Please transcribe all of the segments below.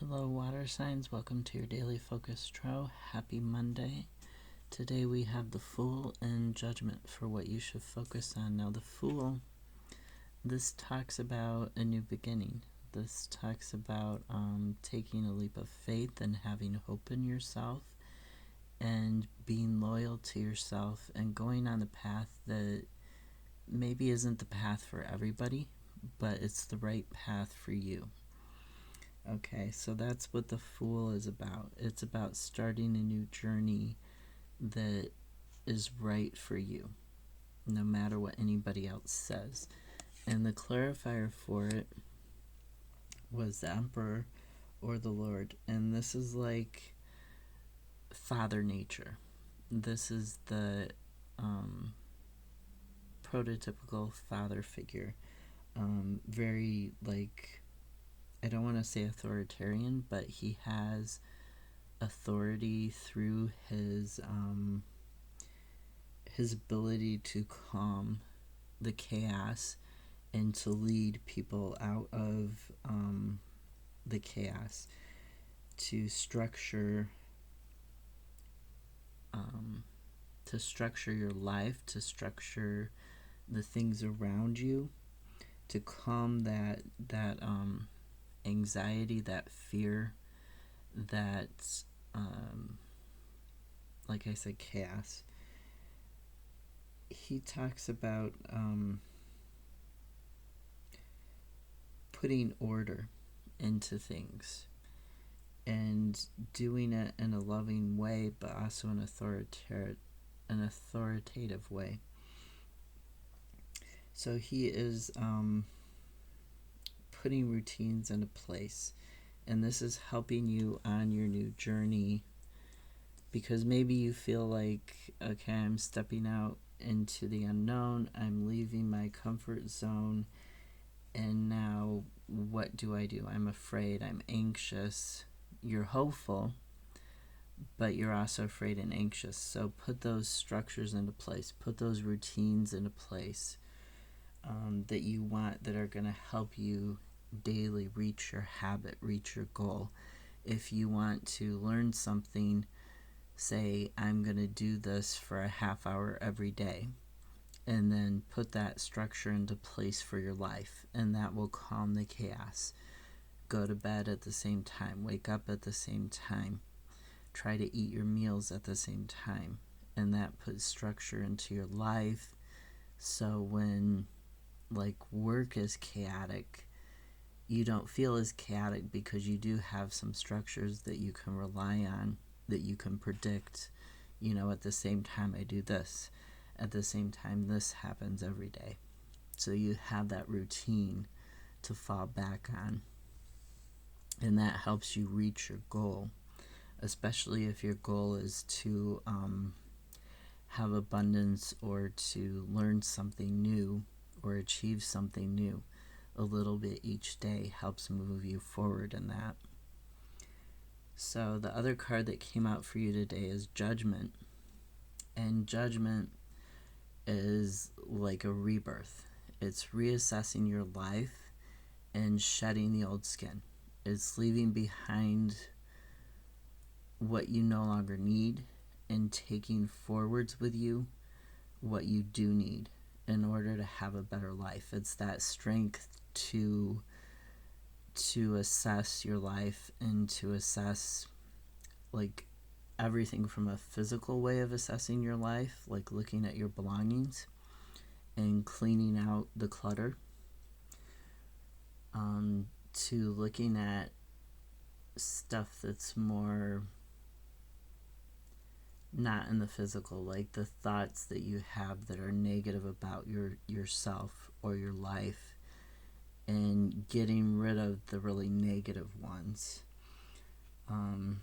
Hello, water signs. Welcome to your daily focus tarot. Happy Monday. Today we have the Fool and Judgment for what you should focus on. Now, the Fool, this talks about a new beginning. This talks about taking a leap of faith and having hope in yourself and being loyal to yourself and going on the path that maybe isn't the path for everybody, but it's the right path for you. Okay, so that's what the Fool is about. It's about starting a new journey that is right for you, no matter what anybody else says. And the clarifier for it was the Emperor or the Lord. And this is like Father Nature. This is the prototypical father figure. Very, like, I don't want to say authoritarian, but he has authority through his ability to calm the chaos and to lead people out of the chaos, to structure your life, to structure the things around you, to calm that anxiety, that fear, that like I said, chaos. He talks about putting order into things and doing it in a loving way, but also an authoritative way. So he is putting routines into place, and this is helping you on your new journey, because maybe you feel like, okay, I'm stepping out into the unknown, I'm leaving my comfort zone, and now what do? I'm afraid, I'm anxious. You're hopeful, but you're also afraid and anxious. So put those structures into place, put those routines into place that you want, that are going to help you daily reach your habit, reach your goal. If you want to learn something, say, I'm going to do this for a half hour every day, and then put that structure into place for your life, and that will calm the chaos. Go to bed at the same time, wake up at the same time, try to eat your meals at the same time, and that puts structure into your life. So when, like, work is chaotic, you don't feel as chaotic, because you do have some structures that you can rely on, that you can predict. At the same time I do this, at the same time this happens every day. So you have that routine to fall back on, and that helps you reach your goal, especially if your goal is to have abundance, or to learn something new, or achieve something new. A little bit each day helps move you forward in that. So the other card that came out for you today is Judgment. And Judgment is like a rebirth. It's reassessing your life and shedding the old skin. It's leaving behind what you no longer need and taking forwards with you what you do need in order to have a better life. It's that strength to assess your life, and to assess, like, everything from a physical way of assessing your life, like looking at your belongings and cleaning out the clutter, to looking at stuff that's more not in the physical, like the thoughts that you have that are negative about yourself or your life, and getting rid of the really negative ones. And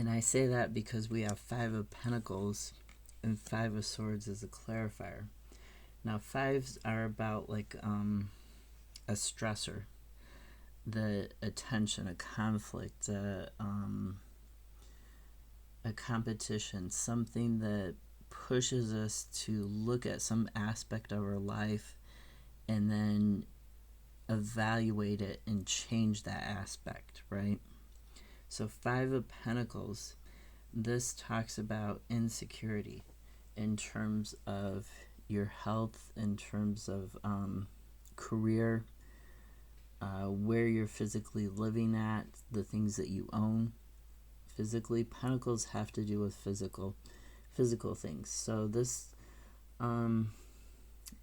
I say that because we have 5 of Pentacles and 5 of Swords as a clarifier. Now, 5s are about, like, a stressor, the attention, a conflict, a competition, something that pushes us to look at some aspect of our life and then evaluate it and change that aspect, right? So 5 of Pentacles, this talks about insecurity in terms of your health, in terms of career, where you're physically living at, the things that you own physically. Pentacles have to do with physical things. So this,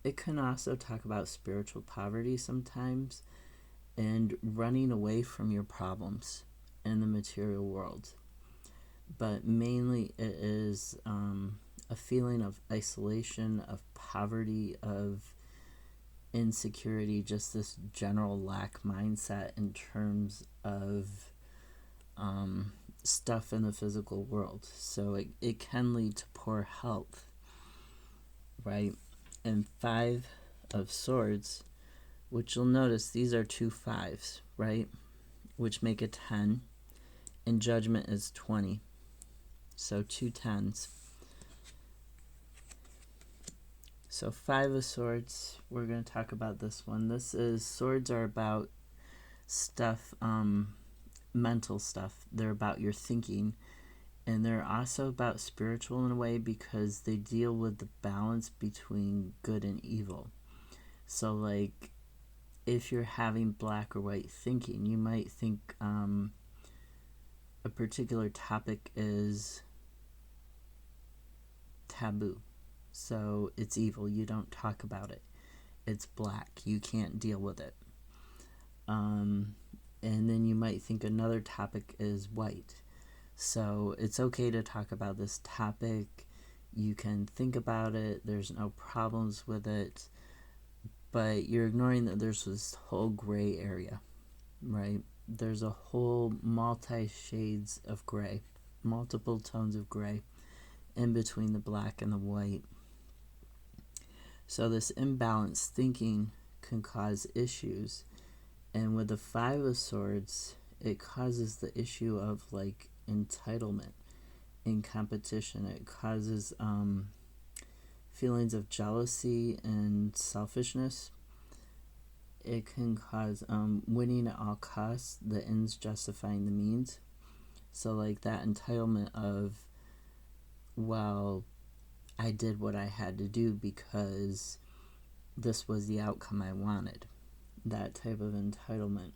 it can also talk about spiritual poverty sometimes, and running away from your problems in the material world. But mainly it is a feeling of isolation, of poverty, of insecurity, just this general lack mindset in terms of stuff in the physical world. So it can lead to poor health, right? And 5 of Swords, which you'll notice these are 2 5s, right? Which make a 10, and Judgment is 20. So 2 10s. So 5 of Swords, we're going to talk about this one. This is, swords are about stuff, mental stuff. They're about your thinking, and they're also about spiritual in a way, because they deal with the balance between good and evil. So like, if you're having black or white thinking, you might think a particular topic is taboo. So it's evil. You don't talk about it. It's black. You can't deal with it. And then you might think another topic is white. So it's okay to talk about this topic. You can think about it. There's no problems with it. But you're ignoring that there's this whole gray area, right? There's a whole multi-shades of gray, multiple tones of gray in between the black and the white. So this imbalanced thinking can cause issues. And with the 5 of Swords, it causes the issue of like entitlement in competition. It causes feelings of jealousy and selfishness. It can cause winning at all costs, the ends justifying the means. So like that entitlement of, well, I did what I had to do because this was the outcome I wanted. That type of entitlement.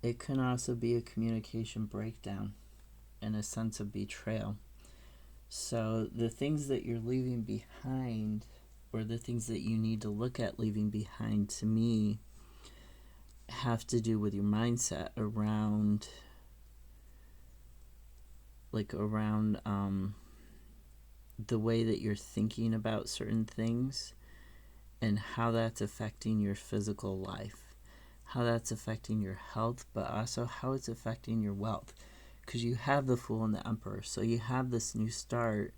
It can also be a communication breakdown and a sense of betrayal. So the things that you're leaving behind, or the things that you need to look at leaving behind, to me, have to do with your mindset around the way that you're thinking about certain things, and how that's affecting your physical life, how that's affecting your health, but also how it's affecting your wealth. Because you have the Fool and the Emperor, so you have this new start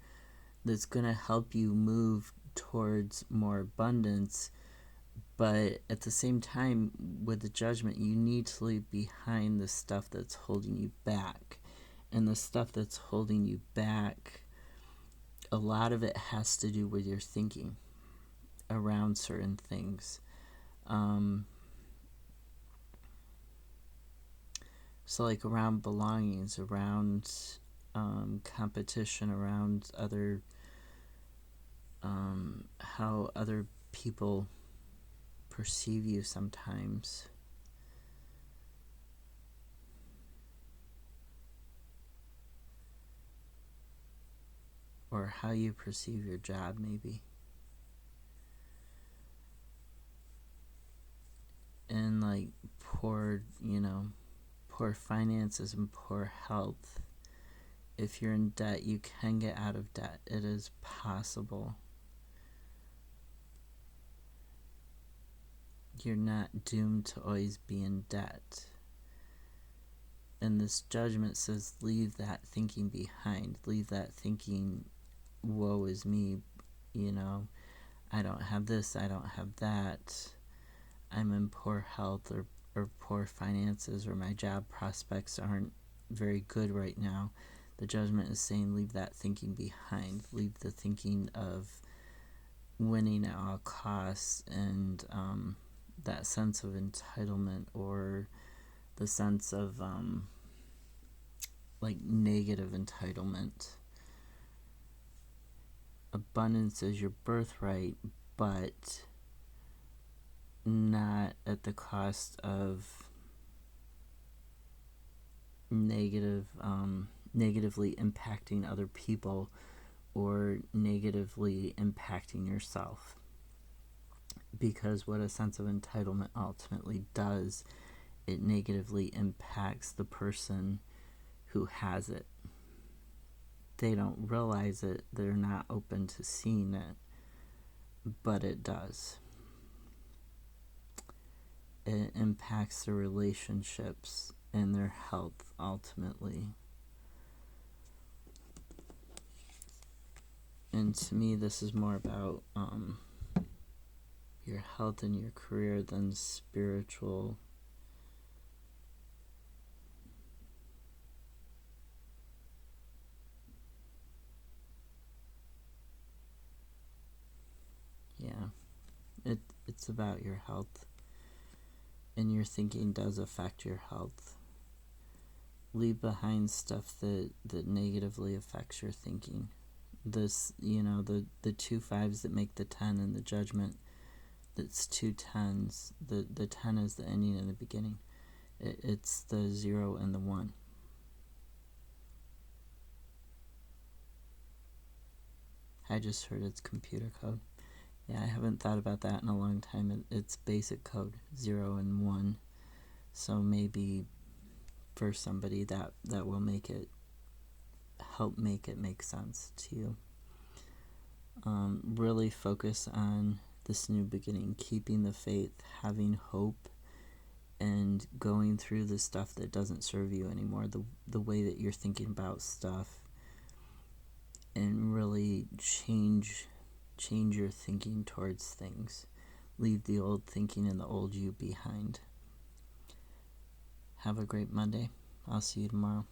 that's going to help you move towards more abundance. But at the same time, with the Judgment, you need to leave behind the stuff that's holding you back. And the stuff that's holding you back, a lot of it has to do with your thinking around certain things. So like around belongings, around competition, around other, how other people perceive you sometimes. Or how you perceive your job, maybe. And like poor finances and poor health. If you're in debt, you can get out of debt. It is possible. You're not doomed to always be in debt. And this Judgment says, leave that thinking behind. Leave that thinking, woe is me, I don't have this, I don't have that, I'm in poor health or poor finances, or my job prospects aren't very good right now. The Judgment is saying, leave that thinking behind. Leave the thinking of winning at all costs and that sense of entitlement or the sense of like negative entitlement. Abundance is your birthright, but not at the cost of negatively impacting other people or negatively impacting yourself. Because what a sense of entitlement ultimately does, it negatively impacts the person who has it. They don't realize it, they're not open to seeing it, but it does. It impacts their relationships and their health ultimately. And to me, this is more about your health and your career than spiritual. Yeah, it's about your health, and your thinking does affect your health. Leave behind stuff that negatively affects your thinking. This, the 2 5s that make the 10 in the judgment, that's 2 10s. The 10 is the ending and the beginning. It's the 0 and the 1. I just heard it's computer code. Yeah, I haven't thought about that in a long time. It's basic code, 0 and 1. So maybe for somebody that will help make it make sense to you. Really focus on this new beginning, keeping the faith, having hope, and going through the stuff that doesn't serve you anymore, the way that you're thinking about stuff, and really change your thinking towards things. Leave the old thinking and the old you behind. Have a great Monday. I'll see you tomorrow.